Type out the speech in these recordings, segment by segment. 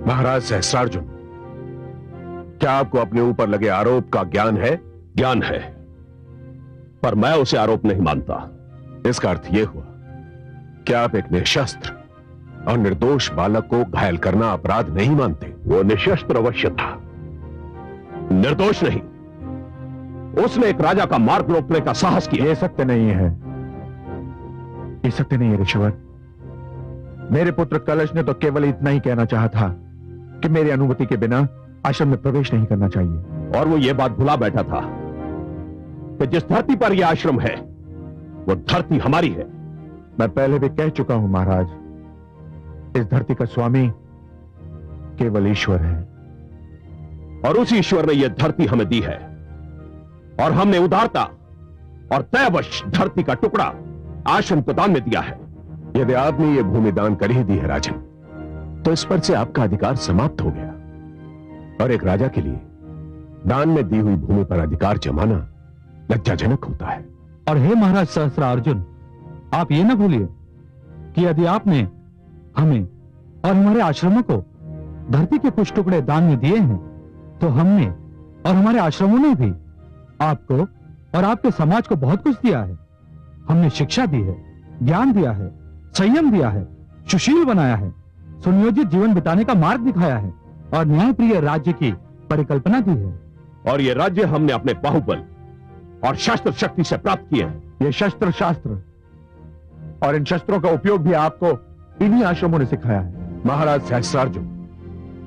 महाराज सहस्रार्जुन, क्या आपको अपने ऊपर लगे आरोप का ज्ञान है? ज्ञान है, पर मैं उसे आरोप नहीं मानता। इसका अर्थ यह हुआ कि आप एक निशस्त्र और निर्दोष बालक को घायल करना अपराध नहीं मानते। वो निशस्त्र अवश्य था, निर्दोष नहीं। उसने एक राजा का मार्ग रोकने का साहस किया। यह सत्य नहीं है, ये सत्य नहीं है ऋषिवर। मेरे पुत्र कलश ने तो केवल इतना ही कहना चाहा था कि मेरी अनुमति के बिना आश्रम में प्रवेश नहीं करना चाहिए। और वो ये बात भुला बैठा था कि जिस धरती पर यह आश्रम है वो धरती हमारी है। मैं पहले भी कह चुका हूं महाराज, इस धरती का स्वामी केवल ईश्वर है, और उस ईश्वर ने यह धरती हमें दी है, और हमने उदारता और तयवश धरती का टुकड़ा आश्रम को दान में दिया है। यदि आपने यह भूमि दान कर ही दी है राजन, तो इस पर से आपका अधिकार समाप्त हो गया। और एक राजा के लिए दान में दी हुई भूमि पर अधिकार जमाना लज्जाजनक होता है। और हे महाराज सहस्रार्जुन, आप ये न भूलिए कि यदि आपने हमें और हमारे आश्रमों को धरती के कुछ टुकड़े दान में दिए हैं, तो हमने और हमारे आश्रमों ने भी आपको और आपके समाज को बहुत कुछ दिया है। हमने शिक्षा दी है, ज्ञान दिया है, संयम दिया है, सुशील बनाया है, सुनियोजित जीवन बिताने का मार्ग दिखाया है, और न्यायप्रिय राज्य की परिकल्पना दी है। और ये राज्य हमने अपने बाहुबल और शस्त्र शक्ति से प्राप्त किए हैं। ये शस्त्र शास्त्र और इन शस्त्रों का उपयोग भी आपको इन्हीं आश्रमों ने सिखाया है। महाराज सहस्रार्जुन,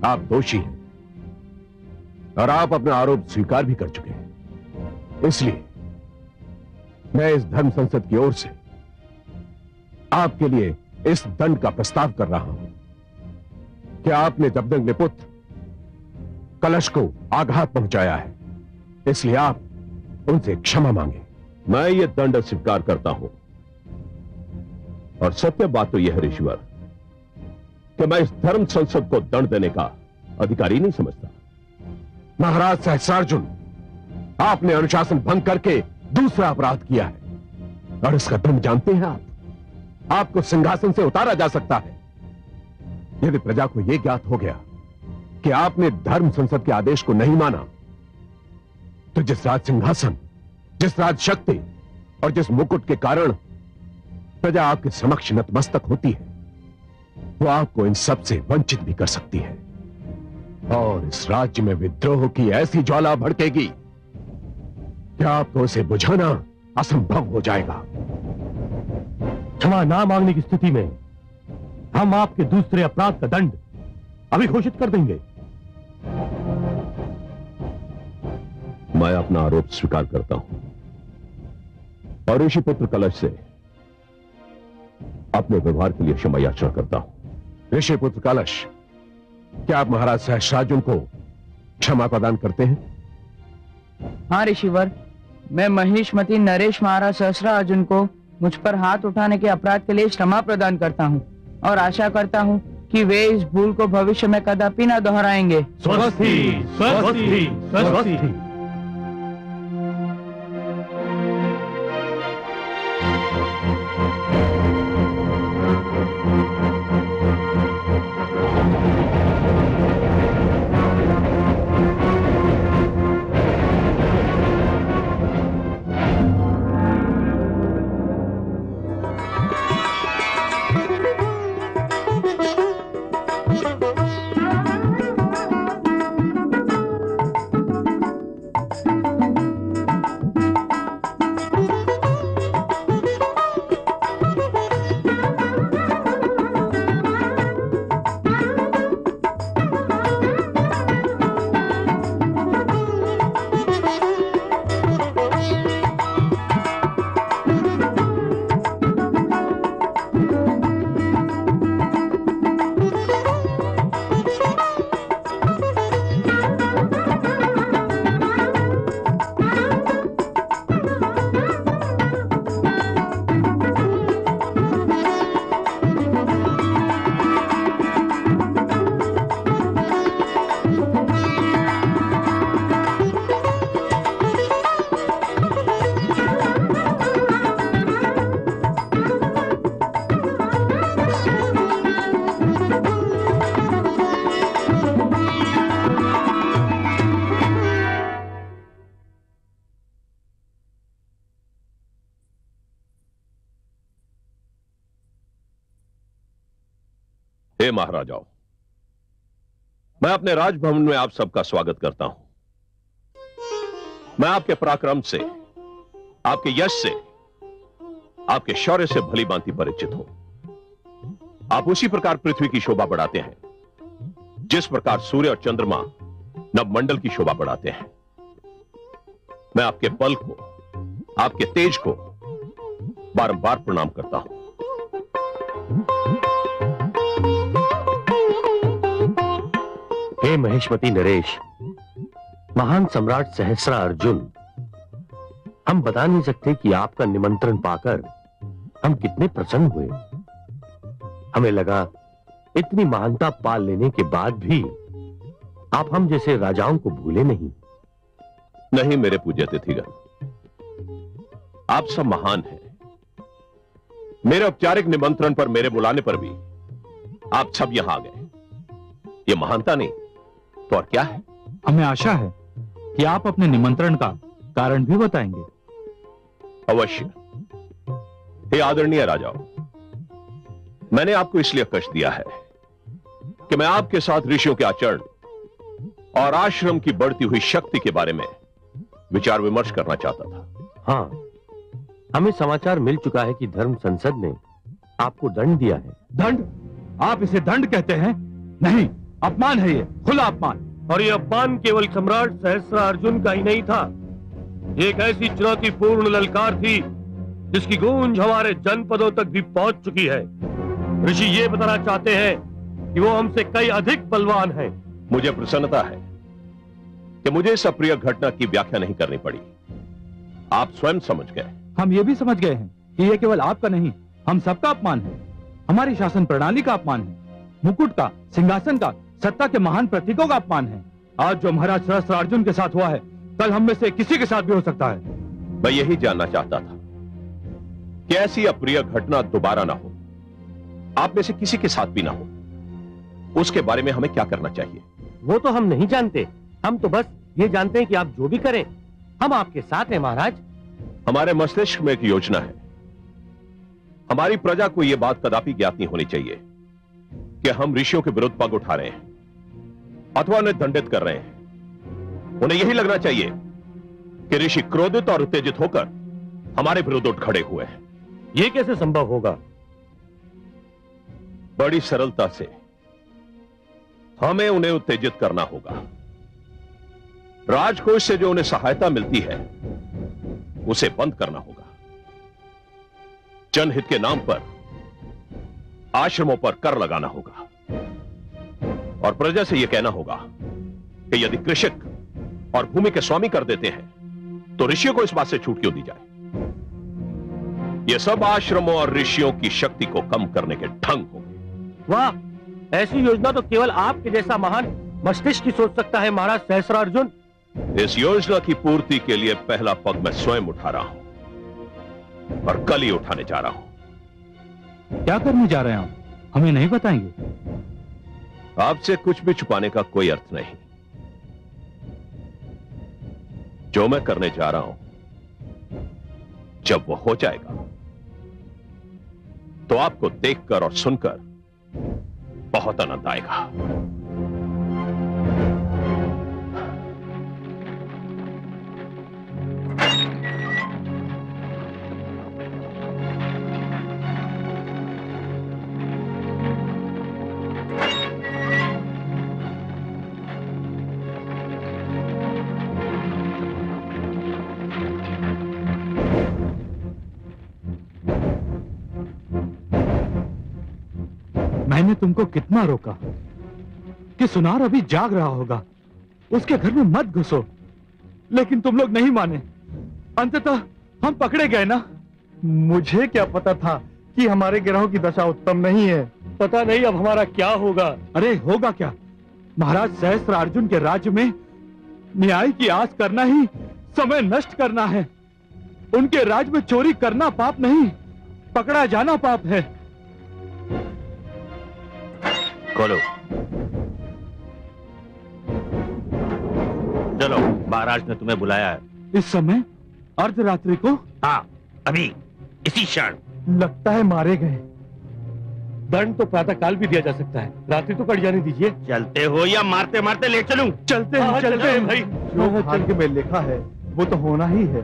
आप दोषी हैं और आप अपना आरोप स्वीकार भी कर चुके हैं। इसलिए मैं इस धर्म संसद की ओर से आपके लिए इस दंड का प्रस्ताव कर रहा हूं कि आपने जबदंग पुत्र कलश को आघात पहुंचाया है, इसलिए आप उनसे क्षमा मांगे। मैं ये दंड स्वीकार करता हूं, और सत्य बात तो यह है ऋषिवर कि मैं इस धर्म संसद को दंड देने का अधिकारी नहीं समझता। महाराज सहस्रार्जुन, आपने अनुशासन भंग करके दूसरा अपराध किया है, और इसका दंड जानते हैं आप? आपको सिंहासन से उतारा जा सकता है। यदि प्रजा को यह ज्ञात हो गया कि आपने धर्म संसद के आदेश को नहीं माना, तो जिस राज सिंहासन, जिस राज शक्ति और जिस मुकुट के कारण प्रजा आपके समक्ष नतमस्तक होती है, वो आपको इन सब से वंचित भी कर सकती है, और इस राज्य में विद्रोह की ऐसी ज्वाला भड़केगी कि आपको उसे बुझाना असंभव हो जाएगा। क्षमा ना मांगने की स्थिति में हम आपके दूसरे अपराध का दंड अभी घोषित कर देंगे। मैं अपना आरोप स्वीकार करता हूं और ऋषि पुत्र कलश से अपने व्यवहार के लिए क्षमा याचना करता हूं। ऋषि पुत्र कलश, क्या आप महाराज सहस्रार्जुन को क्षमा प्रदान करते हैं? हाँ ऋषिवर, मैं महिष्मती नरेश महाराज सहस्रार्जुन को मुझ पर हाथ उठाने के अपराध के लिए क्षमा प्रदान करता हूँ, और आशा करता हूँ कि वे इस भूल को भविष्य में कदापि न दोहराएंगे। स्वस्ति, स्वस्ति, स्वस्ति। हे महाराजाओं, मैं अपने राजभवन में आप सबका स्वागत करता हूं। मैं आपके पराक्रम से, आपके यश से, आपके शौर्य से भली भांति परिचित हूं। आप उसी प्रकार पृथ्वी की शोभा बढ़ाते हैं जिस प्रकार सूर्य और चंद्रमा नवमंडल की शोभा बढ़ाते हैं। मैं आपके बल को, आपके तेज को बारंबार प्रणाम करता हूं। हे महेशमती नरेश, महान सम्राट सहस्रा अर्जुन, हम बता नहीं सकते कि आपका निमंत्रण पाकर हम कितने प्रसन्न हुए। हमें लगा इतनी महानता पाल लेने के बाद भी आप हम जैसे राजाओं को भूले नहीं। नहीं मेरे पूज्य अतिथिगण, आप सब महान हैं। मेरे औपचारिक निमंत्रण पर, मेरे बुलाने पर भी आप सब यहां आ गए। ये महानता नहीं तो और क्या है? हमें आशा है कि आप अपने निमंत्रण का कारण भी बताएंगे। अवश्य। हे आदरणीय राजाओं, मैंने आपको इसलिए कष्ट दिया है कि मैं आपके साथ ऋषियों के आचरण और आश्रम की बढ़ती हुई शक्ति के बारे में विचार विमर्श करना चाहता था। हाँ, हमें समाचार मिल चुका है कि धर्म संसद ने आपको दंड दिया है। दंड? आप इसे दंड कहते हैं? नहीं, अपमान है ये, खुला अपमान। और ये अपमान केवल सम्राट सहस्रा अर्जुन का ही नहीं था, ये एक ऐसी चुनौतीपूर्ण ललकार थी जिसकी गूंज हमारे जनपदों तक भी पहुंच चुकी है। ऋषि ये बताना चाहते हैं कि वो हमसे कई अधिक बलवान हैं। मुझे प्रसन्नता है कि मुझे इस अप्रिय घटना की व्याख्या नहीं करनी पड़ी। आप स्वयं समझ गए। हम ये भी समझ गए हैं कि ये केवल आपका नहीं, हम सबका अपमान है। हमारी शासन प्रणाली का अपमान है, मुकुट का, सिंहासन का, सत्ता के महान प्रतीकों का अपमान है। आज जो महाराज सहस्त्रार्जुन के साथ हुआ है, कल हम में से किसी के साथ भी हो सकता है। मैं यही जानना चाहता था कि ऐसी अप्रिय घटना दोबारा ना हो, आप में से किसी के साथ भी ना हो। उसके बारे में हमें क्या करना चाहिए? वो तो हम नहीं जानते, हम तो बस ये जानते हैं कि आप जो भी करें हम आपके साथ हैं महाराज। हमारे मस्तिष्क में एक योजना है। हमारी प्रजा को यह बात कदापि ज्ञात नहीं होनी चाहिए कि हम ऋषियों के विरुद्ध पग उठा रहे हैं अथवा उन्हें दंडित कर रहे हैं। उन्हें यही लगना चाहिए कि ऋषि क्रोधित और उत्तेजित होकर हमारे विरुद्ध उठ खड़े हुए हैं। ये कैसे संभव होगा? बड़ी सरलता से हमें उन्हें उत्तेजित करना होगा। राजकोष से जो उन्हें सहायता मिलती है उसे बंद करना होगा। जनहित के नाम पर आश्रमों पर कर लगाना होगा और प्रजा से यह कहना होगा कि यदि कृषक और भूमि के स्वामी कर देते हैं तो ऋषियों को इस बात से छूट क्यों दी जाए। यह सब आश्रमों और ऋषियों की शक्ति को कम करने के ढंग होंगे। वाह, ऐसी योजना तो केवल आपके जैसा महान मस्तिष्क ही सोच सकता है महाराज सहस्त्रार्जुन। इस योजना की पूर्ति के लिए पहला पग मैं स्वयं उठा रहा हूं और कल ही उठाने जा रहा हूं। क्या करने जा रहे हैं आप? हमें नहीं बताएंगे? आपसे कुछ भी छुपाने का कोई अर्थ नहीं। जो मैं करने जा रहा हूं, जब वो हो जाएगा तो आपको देखकर और सुनकर बहुत आनंद आएगा। मैंने तुमको कितना रोका कि सुनार अभी जाग रहा होगा, उसके घर में मत घुसो, लेकिन तुम लोग नहीं माने। अंततः हम पकड़े गए ना। मुझे क्या पता था कि हमारे गिरोह की दशा उत्तम नहीं है। पता नहीं अब हमारा क्या होगा। अरे होगा क्या? महाराज सहस्त्रार्जुन के राज्य में न्याय की आस करना ही समय नष्ट करना है। उनके राज में चोरी करना पाप नहीं, पकड़ा जाना पाप है। खोलो, चलो, महाराज ने तुम्हें बुलाया है। इस समय अर्धरात्रि को? हाँ, अभी इसी क्षण। लगता है मारे गए। दंड तो प्रातः काल भी दिया जा सकता है, रात्रि तो कट जाने दीजिए। चलते हो या मारते मारते ले चलूं? चलते हैं भाई। जो भाग्य में लिखा है वो तो होना ही है।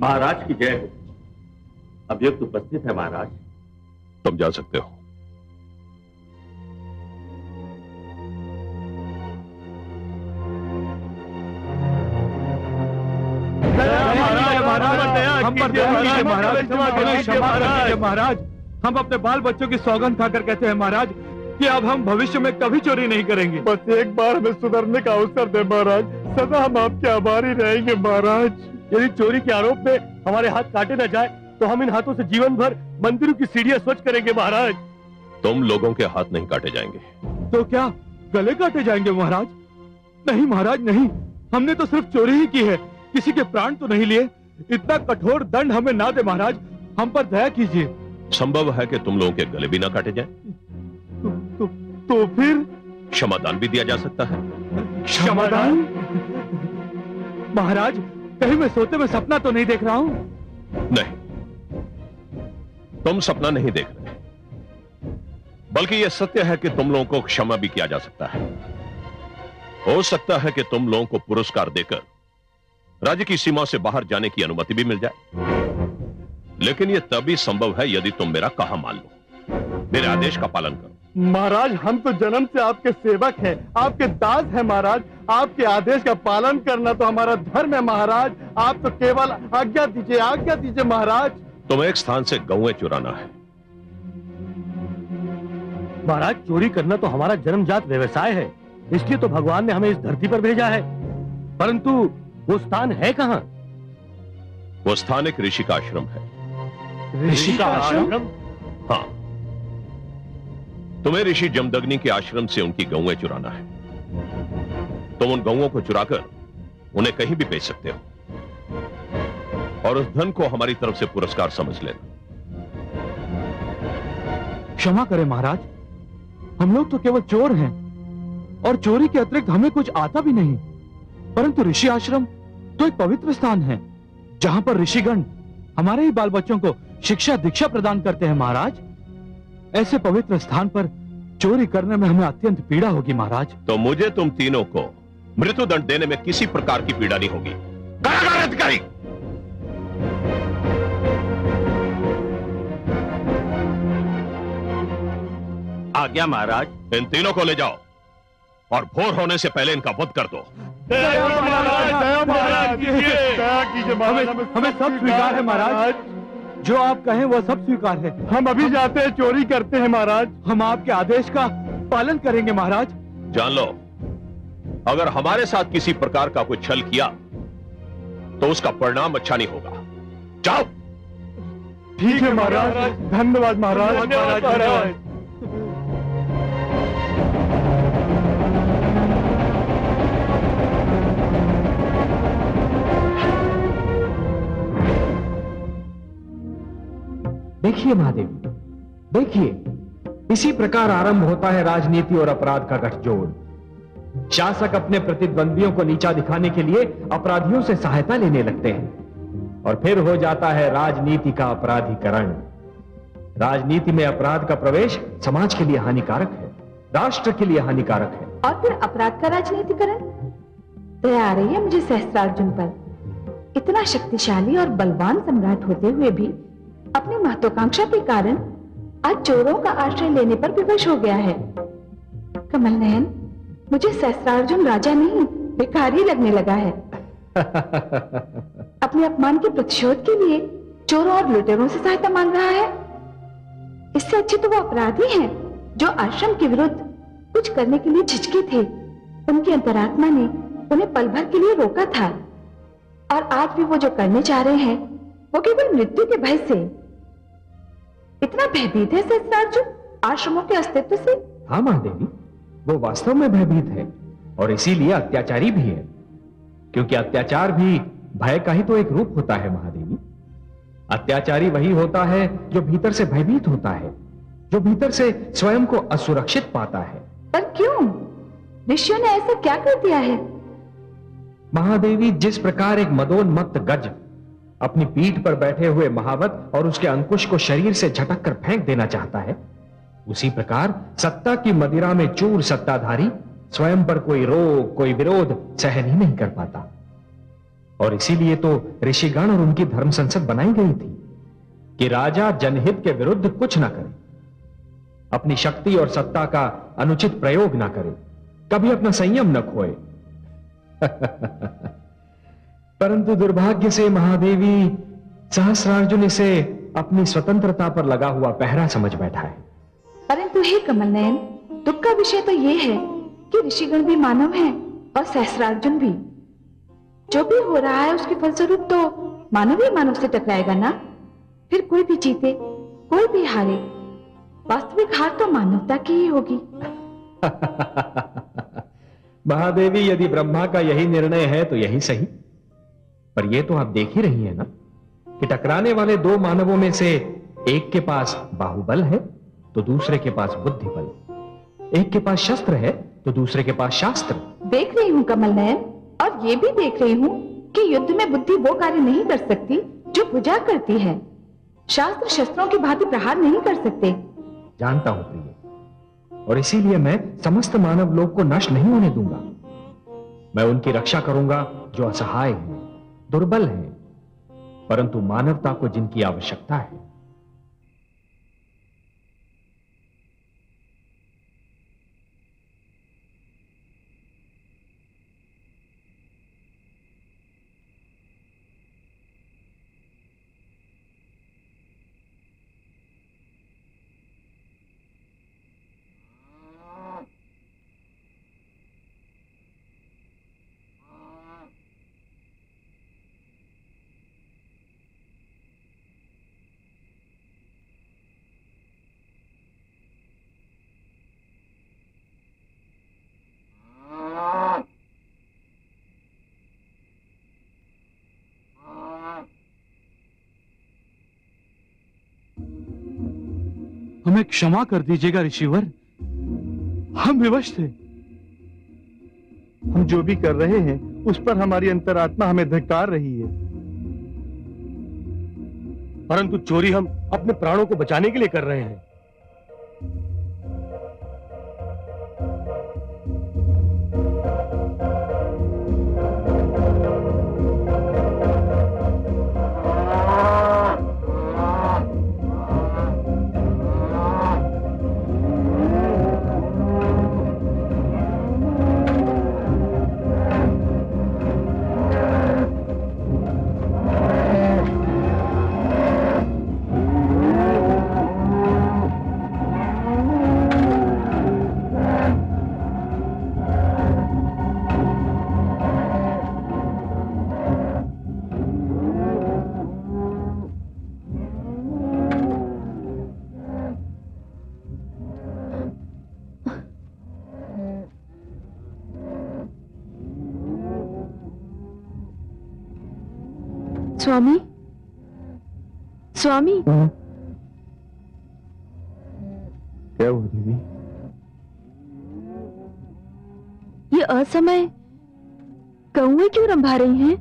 महाराज की जय हो। अभियुक्त उपस्थित है महाराज। तुम जा सकते हो। महाराज, हम अपने बाल बच्चों की सौगंध खाकर कहते हैं महाराज कि अब हम भविष्य में कभी चोरी नहीं करेंगे। बस एक बार हमें सुधरने का अवसर दे महाराज, सदा हम आपके आभारी रहेंगे महाराज। यदि चोरी के आरोप में हमारे हाथ काटे न जाए तो हम इन हाथों से जीवन भर मंदिरों की सीढ़ियां स्वच्छ करेंगे महाराज। तुम लोगों के हाथ नहीं काटे जाएंगे। तो क्या गले काटे जाएंगे महाराज? नहीं महाराज नहीं, हमने तो सिर्फ चोरी ही की है, किसी के प्राण तो नहीं लिए। इतना कठोर दंड हमें ना दे महाराज, हम पर दया कीजिए। संभव है कि तुम लोगों के गले भी ना काटे जाए। तो फिर क्षमादान भी दिया जा सकता है। क्षमादान? महाराज, कहीं मैं सोते में सपना तो नहीं देख रहा हूं? नहीं, तुम सपना नहीं देख रहे, बल्कि यह सत्य है कि तुम लोगों को क्षमा भी किया जा सकता है। हो सकता है कि तुम लोगों को पुरस्कार देकर राज्य की सीमा से बाहर जाने की अनुमति भी मिल जाए, लेकिन यह तभी संभव है यदि तुम मेरा कहा मान लो, मेरे आदेश का पालन करो। महाराज, हम तो जन्म से आपके सेवक हैं, आपके दास हैं महाराज। आपके आदेश का पालन करना तो हमारा धर्म है महाराज। आप तो केवल आज्ञा दीजिए महाराज। तुम्हें एक स्थान से गौएं चुराना है। महाराज, चोरी करना तो हमारा जन्मजात व्यवसाय है, इसलिए तो भगवान ने हमें इस धरती पर भेजा है। परंतु वो स्थान है कहाँ? वो स्थान एक ऋषि का आश्रम है। ऋषि का आश्रम? हाँ, तुम्हें ऋषि जमदग्नि के आश्रम से उनकी गौएं चुराना है। तुम उन गौओं को चुराकर उन्हें कहीं भी बेच सकते हो और उस धन को हमारी तरफ से पुरस्कार समझ लेना। क्षमा करें महाराज, हम लोग तो केवल चोर हैं और चोरी के अतिरिक्त हमें कुछ आता भी नहीं। परंतु ऋषि आश्रम तो एक पवित्र स्थान है, जहां पर ऋषिगण हमारे ही बाल बच्चों को शिक्षा दीक्षा प्रदान करते हैं महाराज। ऐसे पवित्र स्थान पर चोरी करने में हमें अत्यंत पीड़ा होगी महाराज। तो मुझे तुम तीनों को मृत्युदंड देने में किसी प्रकार की पीड़ा नहीं होगी। कारागार अधिकारी, आज्ञा महाराज। इन तीनों को ले जाओ और भोर होने से पहले इनका वध कर दो। हमें सब स्वीकार है महाराज, जो आप कहें वह सब स्वीकार है। हम अभी जाते हैं, चोरी करते हैं महाराज। हम आपके आदेश का पालन करेंगे महाराज। जान लो, अगर हमारे साथ किसी प्रकार का कोई छल किया तो उसका परिणाम अच्छा नहीं होगा। जाओ। ठीक है महाराज, धन्यवाद महाराज। धन्यवाद। देखिए महादेवी, देखिए, इसी प्रकार आरंभ होता है राजनीति और अपराध का गठजोड़। शासक अपने प्रतिद्वंदियों को नीचा दिखाने के लिए अपराधियों से सहायता लेने लगते हैं और फिर हो जाता है राजनीति का अपराधीकरण। राजनीति में अपराध का प्रवेश समाज के लिए हानिकारक है, राष्ट्र के लिए हानिकारक है। और फिर अपराध का राजनीतिकरण? दया आ रही है मुझे सहस्त्रार्जुन पर। इतना शक्तिशाली और बलवान सम्राट होते हुए भी अपनी महत्वाकांक्षा के कारण आज चोरों का आश्रय लेने पर विवश हो गया है। कमल नयन, मुझे सहस्त्रार्जुन राजा नहीं भिखारी लगने लगा है। अपने अपमान के प्रतिशोध के लिए चोरों और लुटेरों से सहायता मांग रहा है। इससे अच्छे तो वो अपराधी हैं जो आश्रम के विरुद्ध कुछ करने के लिए झिझके थे। उनकी अंतरात्मा ने उन्हें पल भर के लिए रोका था और आज भी वो जो करने चाह रहे हैं वो केवल मृत्यु के भय से। इतना भयभीत है सहस्त्रार्जुन आश्रमों के अस्तित्व से। हाँ महादेवी, वो वास्तव में भयभीत है और इसीलिए अत्याचारी भी है, क्योंकि अत्याचार भी भय का ही तो एक रूप होता है महादेवी। अत्याचारी वही होता है जो भीतर से भयभीत होता है, जो भीतर से स्वयं को असुरक्षित पाता है। पर क्यों? ऋषियों ने ऐसा क्या कर दिया है? महादेवी, जिस प्रकार एक मदोन्मत्त गज अपनी पीठ पर बैठे हुए महावत और उसके अंकुश को शरीर से झटक कर फेंक देना चाहता है, उसी प्रकार सत्ता की मदिरा में चूर सत्ताधारी स्वयं पर कोई रोग, कोई विरोध सहन ही नहीं कर पाता। और इसीलिए तो ऋषिगण और उनकी धर्म संसद बनाई गई थी कि राजा जनहित के विरुद्ध कुछ ना करे, अपनी शक्ति और सत्ता का अनुचित प्रयोग ना करे, कभी अपना संयम न खोए। परंतु दुर्भाग्य से महादेवी, सहस्रार्जुन इसे अपनी स्वतंत्रता पर लगा हुआ पहरा समझ बैठा है। परंतु हे कमल नयन, दुख का विषय तो यह है कि ऋषिगण भी मानव हैं और सहस्रार्जुन भी। जो भी हो रहा है उसके फलस्वरूप तो मानव ही मानव से टकराएगा ना। फिर कोई भी जीते कोई भी हारे, वास्तविक हार तो मानवता की ही होगी। महादेवी, यदि ब्रह्मा का यही निर्णय है तो यही सही। पर यह तो आप देख ही रही हैं ना कि टकराने वाले दो मानवों में से एक के पास बाहुबल है तो दूसरे के पास बुद्धि बल, एक के पास शस्त्र है तो दूसरे के पास शास्त्र। देख रही हूँ कमल नयन, और ये भी देख रही हूँ कि युद्ध में बुद्धि वो कार्य नहीं कर सकती जो भुजा करती है। शास्त्र शस्त्रों की भांति प्रहार नहीं कर सकते। जानता हूं प्रिय, और इसीलिए मैं समस्त मानव लोक को नष्ट नहीं होने दूंगा। मैं उनकी रक्षा करूंगा जो असहाय हैं, दुर्बल हैं, परंतु मानवता को जिनकी आवश्यकता है। हमें क्षमा कर दीजिएगा ऋषिवर, हम विवश थे। हम जो भी कर रहे हैं उस पर हमारी अंतरात्मा हमें धिक्कार रही है। परंतु चोरी हम अपने प्राणों को बचाने के लिए कर रहे हैं। स्वामी, स्वामी। क्या हुआ देवी? ये असमय कौवे क्यों रंभा रही हैं?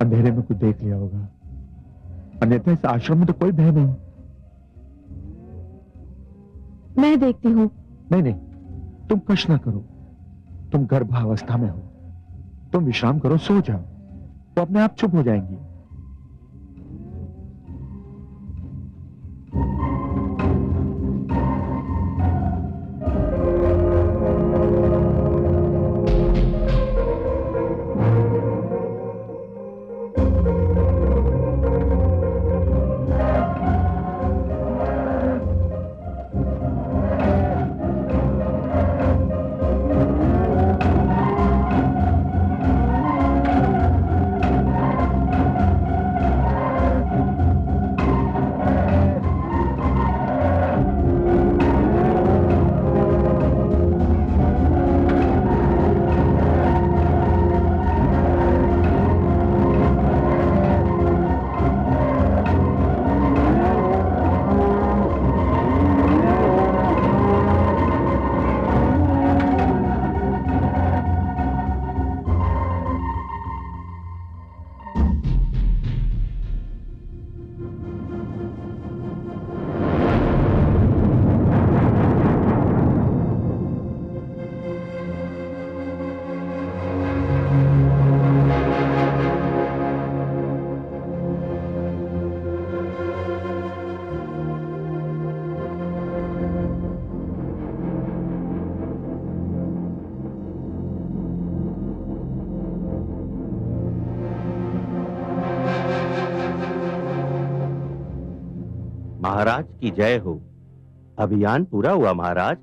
अंधेरे में कुछ देख लिया होगा, अन्यथा इस आश्रम में तो कोई भय नहीं। मैं देखती हूँ। नहीं नहीं, तुम कष्ट ना करो, तुम गर्भावस्था में हो, तुम विश्राम करो, सो जाओ, वो अपने आप चुप हो जाएंगी। महाराज की जय हो। अभियान पूरा हुआ महाराज।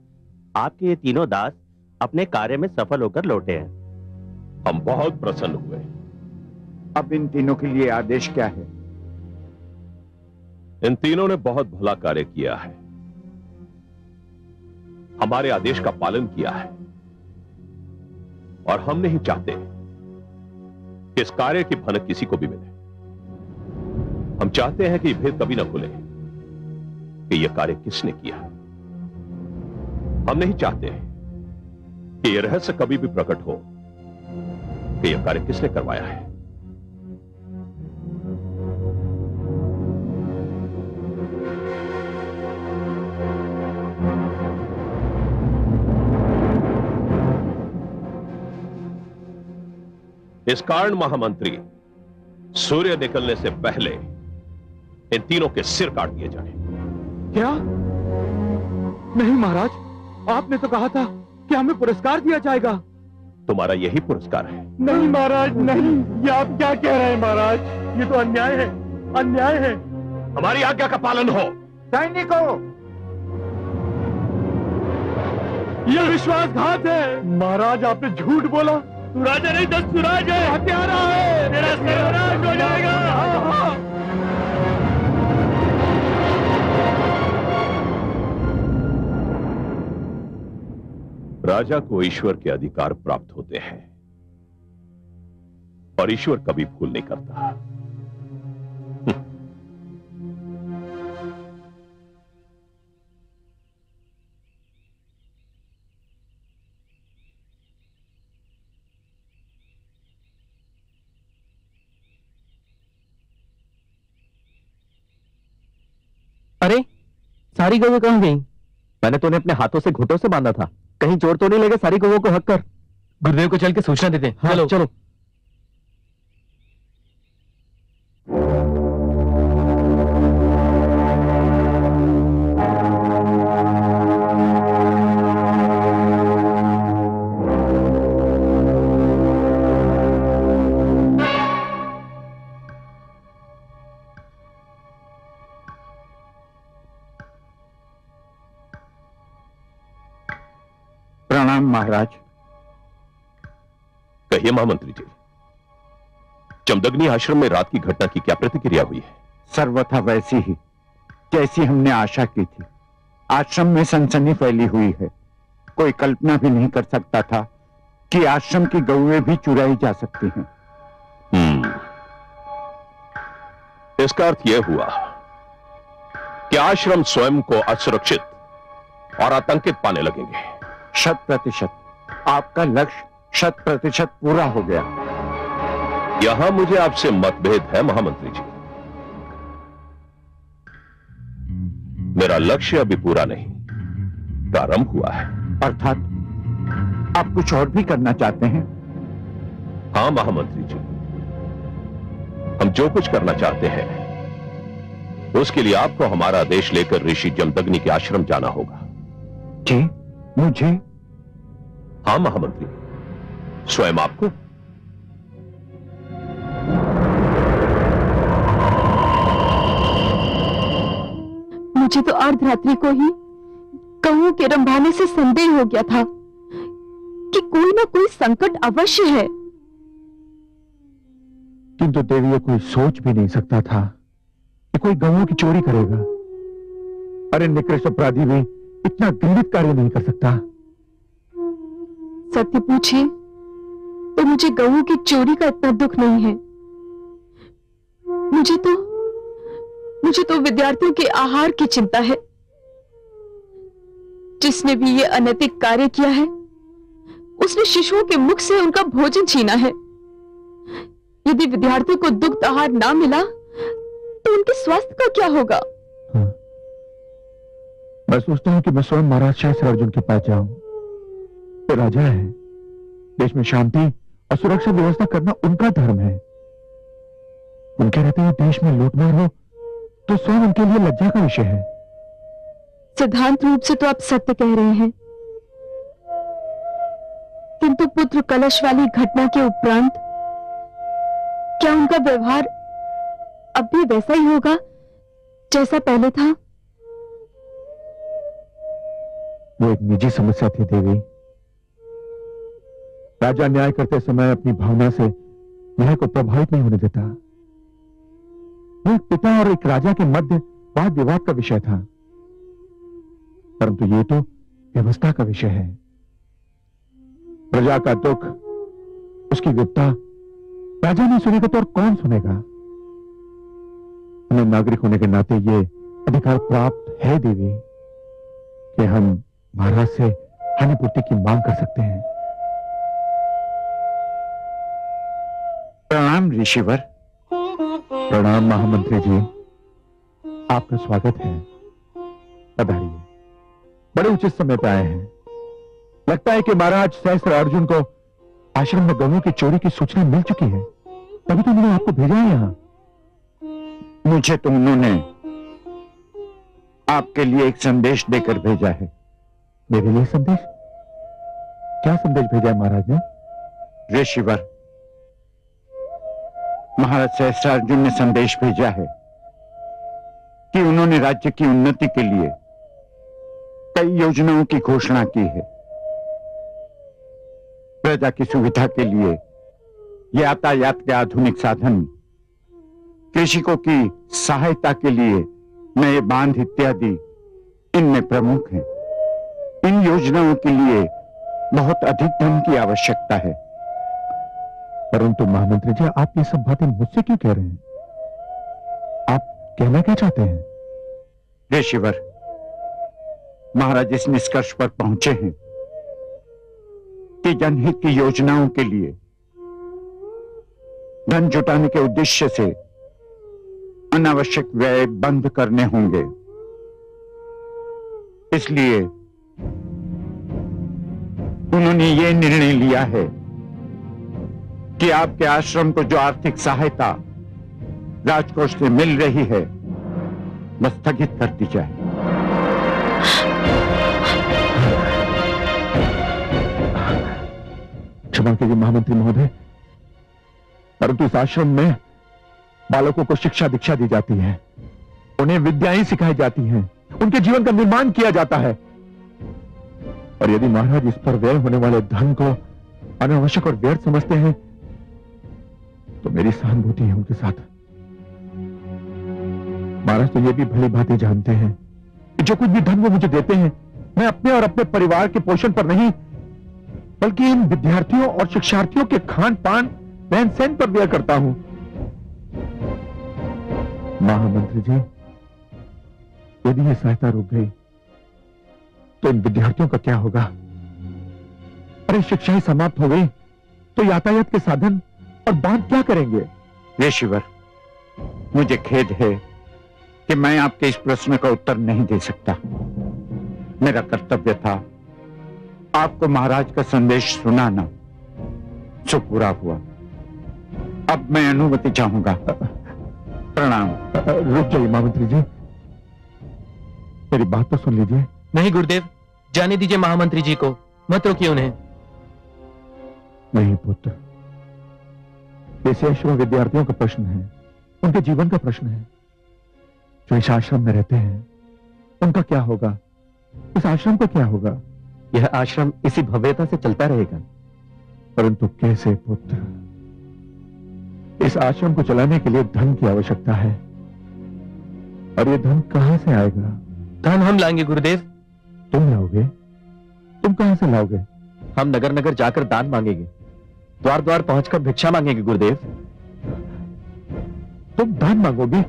आपके ये तीनों दास अपने कार्य में सफल होकर लौटे हैं। हम बहुत प्रसन्न हुए। अब इन तीनों के लिए आदेश क्या है? इन तीनों ने बहुत भला कार्य किया है, हमारे आदेश का पालन किया है, और हम नहीं चाहते कि इस कार्य की भनक किसी को भी मिले। हम चाहते हैं कि भेद कभी न खुले कि यह कार्य किसने किया। हम नहीं चाहते कि यह रहस्य कभी भी प्रकट हो कि यह कार्य किसने करवाया है। इस कारण महामंत्री, सूर्य निकलने से पहले इन तीनों के सिर काट दिए जाएं। क्या? नहीं महाराज, आपने तो कहा था कि हमें पुरस्कार दिया जाएगा। तुम्हारा यही पुरस्कार है। नहीं महाराज, नहीं। ये आप क्या कह रहे हैं महाराज? ये तो अन्याय है, अन्याय है। हमारी आज्ञा का पालन हो। सैनिकों, यह विश्वासघात है। महाराज, आपने झूठ बोला। तू राजा नहीं, दस्युराज है। हत्यारा है। तेरा सर्वनाश हो जाएगा। राजा को ईश्वर के अधिकार प्राप्त होते हैं, और ईश्वर कभी भूल नहीं करता। अरे, सारी गौएं कहां गई? मैंने तो उन्हें अपने हाथों से घुटों से बांधा था। कहीं चोर तो नहीं लगे सारी गौओं को हक कर। गुरुदेव को चल के सूचना देते हैं। हाँ, चलो चलो। प्रणाम महाराज। कहिए महामंत्री जी, जमदग्नि आश्रम में रात की घटना की क्या प्रतिक्रिया हुई है? सर्वथा वैसी ही जैसी हमने आशा की थी। आश्रम में सनसनी फैली हुई है। कोई कल्पना भी नहीं कर सकता था कि आश्रम की गौएं भी चुराई जा सकती हैं। इसका अर्थ यह हुआ कि आश्रम स्वयं को असुरक्षित और आतंकित पाने लगेंगे। 100%। आपका लक्ष्य 100% पूरा हो गया। यहां मुझे आपसे मतभेद है महामंत्री जी। मेरा लक्ष्य अभी पूरा नहीं, प्रारंभ हुआ है। अर्थात आप कुछ और भी करना चाहते हैं? हां महामंत्री जी, हम जो कुछ करना चाहते हैं उसके लिए आपको हमारा आदेश लेकर ऋषि जमदग्नि के आश्रम जाना होगा। जी, मुझे? हां महामंत्री, स्वयं आपको। मुझे तो अर्धरात्रि को ही कौओं के रंभाने से संदेह हो गया था कि कोई ना कोई संकट अवश्य है। किंतु देवी, ये कोई सोच भी नहीं सकता था कि कोई गौओं की चोरी करेगा। अरे निकृष्ट अपराधी भी इतना घृणित कार्य नहीं कर सकता। सत्य पूछिए तो मुझे गौओं की चोरी का इतना दुख नहीं है। मुझे तो विद्यार्थियों के आहार की चिंता है। जिसने भी ये अनैतिक कार्य किया है उसने शिशुओं के मुख से उनका भोजन छीना है। यदि विद्यार्थियों को दुग्ध आहार ना मिला तो उनके स्वास्थ्य का क्या होगा? हाँ। मैं सोचता हूं कि मैं स्वयं महाराज सहस्रार्जुन के पास जाऊं। तो राजा है, देश में शांति और सुरक्षा व्यवस्था करना उनका धर्म है। उनके रहते हुए देश में लूटमार हो तो स्वयं उनके लिए लज्जा का विषय है। सिद्धांत रूप से तो आप सत्य कह रहे हैं, किंतु पुत्र कलश वाली घटना के उपरांत क्या उनका व्यवहार अब भी वैसा ही होगा जैसा पहले था? वो एक निजी समस्या थी देवी। राजा न्याय करते समय अपनी भावना से न्याय को प्रभावित नहीं होने देता। वो एक पिता और एक राजा के मध्य वाद विवाद का विषय था, परंतु ये तो व्यवस्था का विषय है। प्रजा का दुख, उसकी विपदा राजा नहीं सुनेगा तो और कौन सुनेगा? हमें नागरिक होने के नाते ये अधिकार प्राप्त है देवी कि हम महाराज से हानिपूर्ति की मांग कर सकते हैं। प्रणाम ऋषिवर। प्रणाम महामंत्री जी, आपका स्वागत है। पधारिए। बड़े उचित समय पर आए हैं। लगता है कि महाराज सहस्त्र अर्जुन को आश्रम में गौओं की चोरी की सूचना मिल चुकी है, तभी तो उन्होंने आपको भेजा है यहां। मुझे तो उन्होंने आपके लिए एक संदेश देकर भेजा है। मेरे लिए संदेश? क्या संदेश भेजा है महाराज ने? ऋषिवर, महाराज सहस्त्रार्जुन ने संदेश भेजा है कि उन्होंने राज्य की उन्नति के लिए कई योजनाओं की घोषणा की है। प्रजा की सुविधा के लिए यातायात के आधुनिक साधन, कृषकों की सहायता के लिए नए बांध इत्यादि इनमें प्रमुख हैं। इन योजनाओं के लिए बहुत अधिक धन की आवश्यकता है। परंतु महामंत्री जी, आप ये सब बातें मुझसे क्यों कह रहे हैं? आप कहना क्या चाहते हैं? ऋषिवर, महाराज इस निष्कर्ष पर पहुंचे हैं कि जनहित की योजनाओं के लिए धन जुटाने के उद्देश्य से अनावश्यक व्यय बंद करने होंगे। इसलिए उन्होंने ये निर्णय लिया है कि आपके आश्रम को जो आर्थिक सहायता राजकोष से मिल रही है वह स्थगित कर दी जाए। क्षमा कीजिए महामंत्री महोदय, परंतु इस आश्रम में बालकों को शिक्षा दीक्षा दी जाती है, उन्हें विद्याएं सिखाई जाती हैं, उनके जीवन का निर्माण किया जाता है। और यदि महाराज इस पर व्यय होने वाले धन को अनावश्यक और व्यर्थ समझते हैं तो मेरी सहानुभूति है उनके साथ। महाराज तो ये भी भली भांति जानते हैं कि जो कुछ भी धन वो मुझे देते हैं, मैं अपने और अपने परिवार के पोषण पर नहीं बल्कि इन विद्यार्थियों और शिक्षार्थियों के खान पान रहन सहन पर व्यय करता हूं। महामंत्री जी, यदि यह सहायता रुक गई तो इन विद्यार्थियों का क्या होगा? अरे शिक्षा ही समाप्त हो गई तो यातायात के साधन और बांध क्या करेंगे? ऋषिवर, मुझे खेद है कि मैं आपके इस प्रश्न का उत्तर नहीं दे सकता। मेरा कर्तव्य था आपको महाराज का संदेश सुनाना, सो पूरा हुआ। अब मैं अनुमति चाहूंगा। प्रणाम। रुक जाइए महामंत्री जी, मेरी बात तो सुन लीजिए। नहीं गुरुदेव, जाने दीजिए महामंत्री जी को, मत रोकिए उन्हें। नहीं पुत्र, ये शेषव विद्यार्थियों का प्रश्न है, उनके जीवन का प्रश्न है। जो इस आश्रम में रहते हैं उनका क्या होगा? इस आश्रम का क्या होगा? यह आश्रम इसी भव्यता से चलता रहेगा। परंतु कैसे पुत्र? इस आश्रम को चलाने के लिए धन की आवश्यकता है, और ये धन कहां से आएगा? धन हम लाएंगे गुरुदेव। तुम लाओगे? तुम कहां से लाओगे? हम नगर नगर जाकर दान मांगेंगे, द्वार द्वार पहुंचकर भिक्षा मांगेंगे गुरुदेव। तुम दान मांगोगे,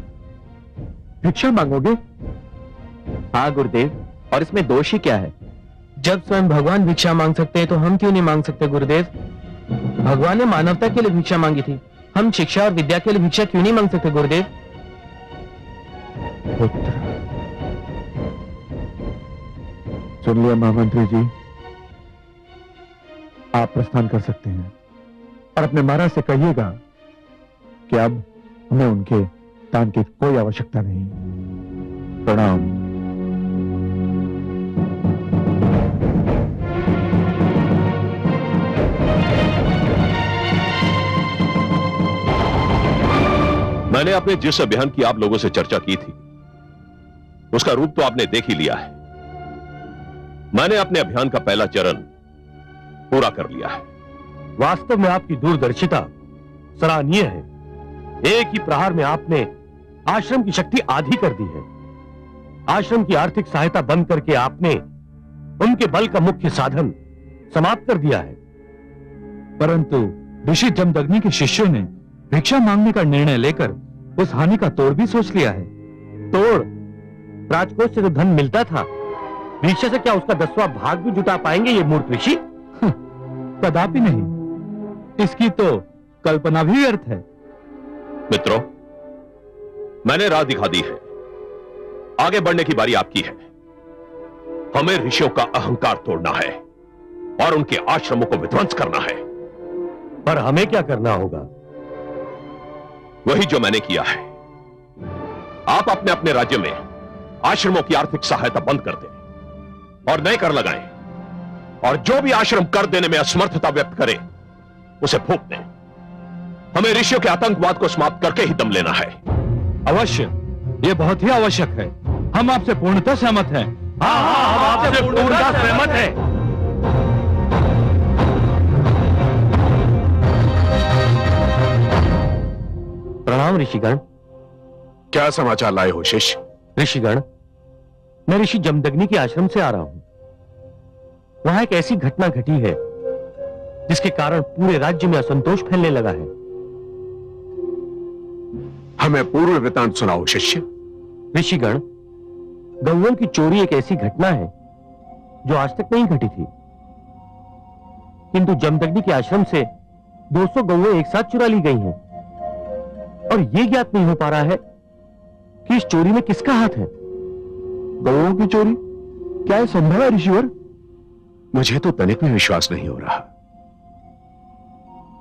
भिक्षा मांगोगे? हाँ गुरुदेव, और इसमें दोष ही क्या है? जब स्वयं भगवान भिक्षा मांग सकते हैं तो हम क्यों नहीं मांग सकते गुरुदेव? भगवान ने मानवता के लिए भिक्षा मांगी थी, हम शिक्षा और विद्या के लिए भिक्षा क्यों नहीं मांग सकते गुरुदेव? पुत्र, सुन लिया महामंत्री जी, आप प्रस्थान कर सकते हैं और अपने महाराज से कहिएगा कि अब हमें उनके दान की कोई आवश्यकता नहीं। प्रणाम। मैंने अपने जिस अभियान की आप लोगों से चर्चा की थी उसका रूप तो आपने देख ही लिया है। मैंने अपने अभियान का पहला चरण पूरा कर लिया है। वास्तव में आपकी दूरदर्शिता सराहनीय है। एक ही प्रहार में आपने आश्रम की शक्ति आधी कर दी है। आश्रम की आर्थिक सहायता बंद करके आपने उनके बल का मुख्य साधन समाप्त कर दिया है। परंतु ऋषि जमदग्नि के शिष्यों ने भिक्षा मांगने का निर्णय लेकर उस हानि का तोड़ भी सोच लिया है। तोड़? राजकोष से तो धन मिलता था, भिक्षा से क्या उसका 10वां भाग भी जुटा पाएंगे ये मूर्ख ऋषि? कदापि नहीं, इसकी तो कल्पना भी व्यर्थ है। मित्रों, मैंने राह दिखा दी है, आगे बढ़ने की बारी आपकी है। हमें ऋषियों का अहंकार तोड़ना है और उनके आश्रमों को विध्वंस करना है। पर हमें क्या करना होगा? वही जो मैंने किया है। आप अपने अपने राज्य में आश्रमों की आर्थिक सहायता बंद कर दें और नए कर लगाएं, और जो भी आश्रम कर देने में असमर्थता व्यक्त करे उसे फूंक दें। हमें ऋषियों के आतंकवाद को समाप्त करके ही दम लेना है। अवश्य, यह बहुत ही आवश्यक है। हम आपसे पूर्णतः सहमत हैं। हाँ, हम आपसे पूर्णतः सहमत हैं। प्रणाम ऋषिगण। क्या समाचार लाए हो शिष्य? ऋषिगण, मैं ऋषि जमदग्नि के आश्रम से आ रहा हूं। वहां एक ऐसी घटना घटी है जिसके कारण पूरे राज्य में असंतोष फैलने लगा है। हमें पूर्व वृत्तांत सुनाओ शिष्य। ऋषिगण, गौओं की चोरी एक ऐसी घटना है जो आज तक नहीं घटी थी, किंतु जमदग्नि के आश्रम से 200 गौएं एक साथ चुरा ली गई हैं, और यह ज्ञात नहीं हो पा रहा है कि इस चोरी में किसका हाथ है। गौओं की चोरी? क्या यह संभव है ऋषिवर? मुझे तो तनिक भी विश्वास नहीं हो रहा,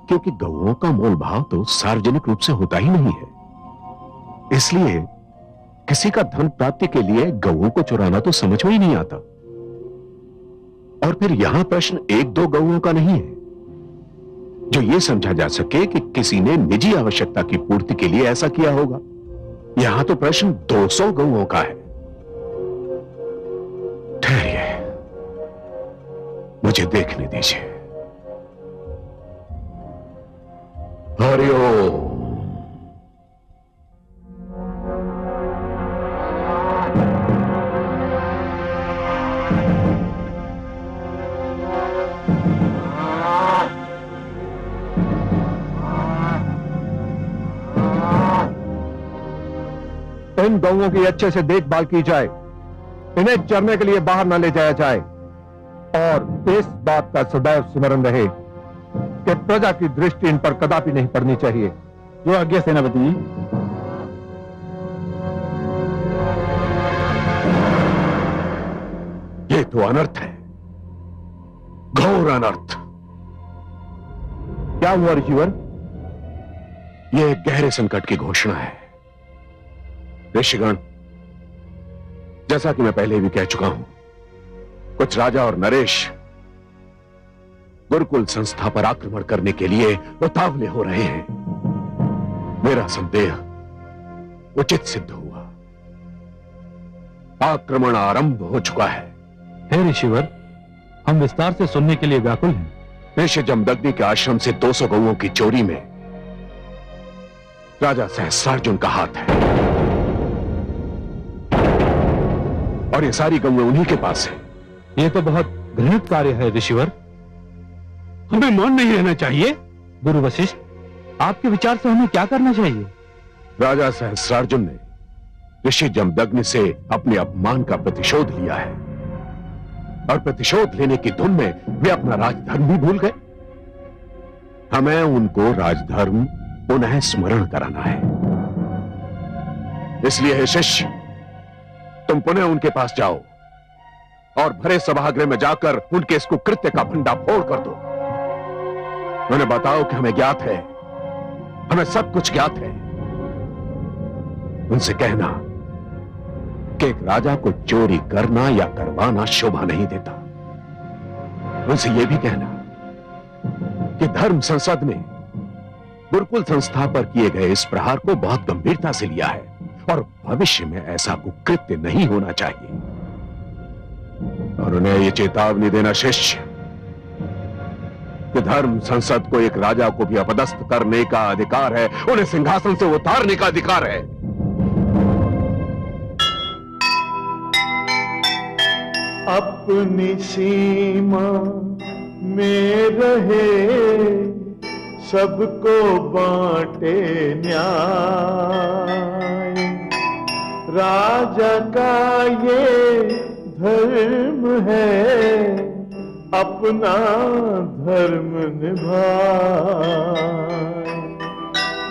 क्योंकि गौओं का मोल भाव तो सार्वजनिक रूप से होता ही नहीं है। इसलिए किसी का धन प्राप्ति के लिए गौओं को चुराना तो समझ में ही नहीं आता। और फिर यहां प्रश्न 1-2 गौओं का नहीं है जो यह समझा जा सके कि किसी ने निजी आवश्यकता की पूर्ति के लिए ऐसा किया होगा। यहां तो प्रश्न 200 गौओं का है। ठहरिए, मुझे देखने दीजिए। हरिओम। इन गौओं की अच्छे से देखभाल की जाए, इन्हें चरने के लिए बाहर न ले जाया जाए, और इस बात का सदैव स्मरण रहे कि प्रजा की दृष्टि इन पर कदापि नहीं पड़नी चाहिए। जो आज्ञा सेनापति जी। ये तो अनर्थ है, घोर अनर्थ। क्या हुआ ऋषिवर? यह गहरे संकट की घोषणा है ऋषिगण। जैसा कि मैं पहले भी कह चुका हूं, कुछ राजा और नरेश गुरुकुल संस्था पर आक्रमण करने के लिए उतावले हो रहे हैं। मेरा संदेह उचित सिद्ध हुआ। आक्रमण आरंभ हो चुका है। हे ऋषिवर, हम विस्तार से सुनने के लिए व्याकुल हैं। ऋषि जमदग्नि के आश्रम से 200 गौओं की चोरी में राजा सहस्रार्जुन का हाथ है, और ये सारी गौएं उन्हीं के पास है। यह तो बहुत घृणित कार्य है ऋषिवर। हमें मौन नहीं रहना चाहिए। गुरु वशिष्ठ, आपके विचार से हमें क्या करना चाहिए? राजा सहस्रार्जुन ने ऋषि जमदग्नि से अपने अपमान का प्रतिशोध लिया है, और प्रतिशोध लेने की धुन में वे अपना राजधर्म भी भूल गए। हमें उनको राजधर्म पुनः स्मरण कराना है। इसलिए हे शिष्य, तुम पुनः उनके पास जाओ और भरे सभागृह में जाकर उनके इस कुकृत्य का भंडाफोड़ कर दो। उन्हें बताओ कि हमें ज्ञात है, हमें सब कुछ ज्ञात है। उनसे कहना कि एक राजा को चोरी करना या करवाना शोभा नहीं देता। उनसे यह भी कहना कि धर्म संसद ने गुरुकुल संस्था पर किए गए इस प्रहार को बहुत गंभीरता से लिया है, और भविष्य में ऐसा कुकृत्य नहीं होना चाहिए। और उन्हें ये चेतावनी देना शिष्य कि धर्म संसद को एक राजा को भी अपदस्थ करने का अधिकार है, उन्हें सिंहासन से उतारने का अधिकार है। अपनी सीमा में रहे, सबको बांटे न्याय, राजा का ये धर्म है, अपना धर्म निभाए।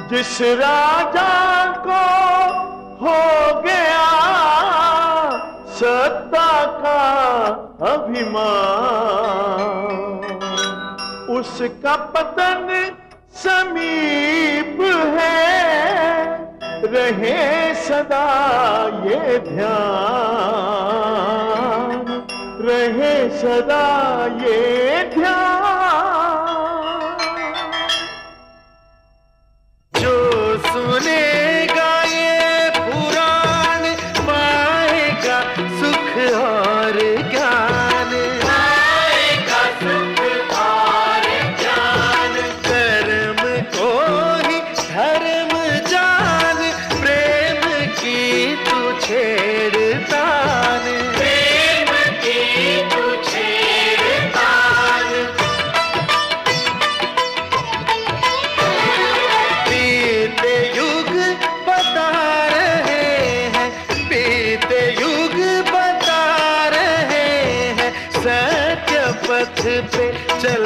जिस राजा को हो गया सत्ता का अभिमान, उसका पतन समीप है, रहे सदा ये ध्यान, रहे सदा ये ध्यान। जो सुनेगा ये पुराण पाएगा सुख और ज्ञान, पाएगा सुख और ज्ञान। कर्म को ही धर्म जान, प्रेम की तू छेड़तान, प्रेम की तू छेड़तान। बीते युग बता रहे हैं, बीते युग बता रहे हैं, सत्य पथ पे चल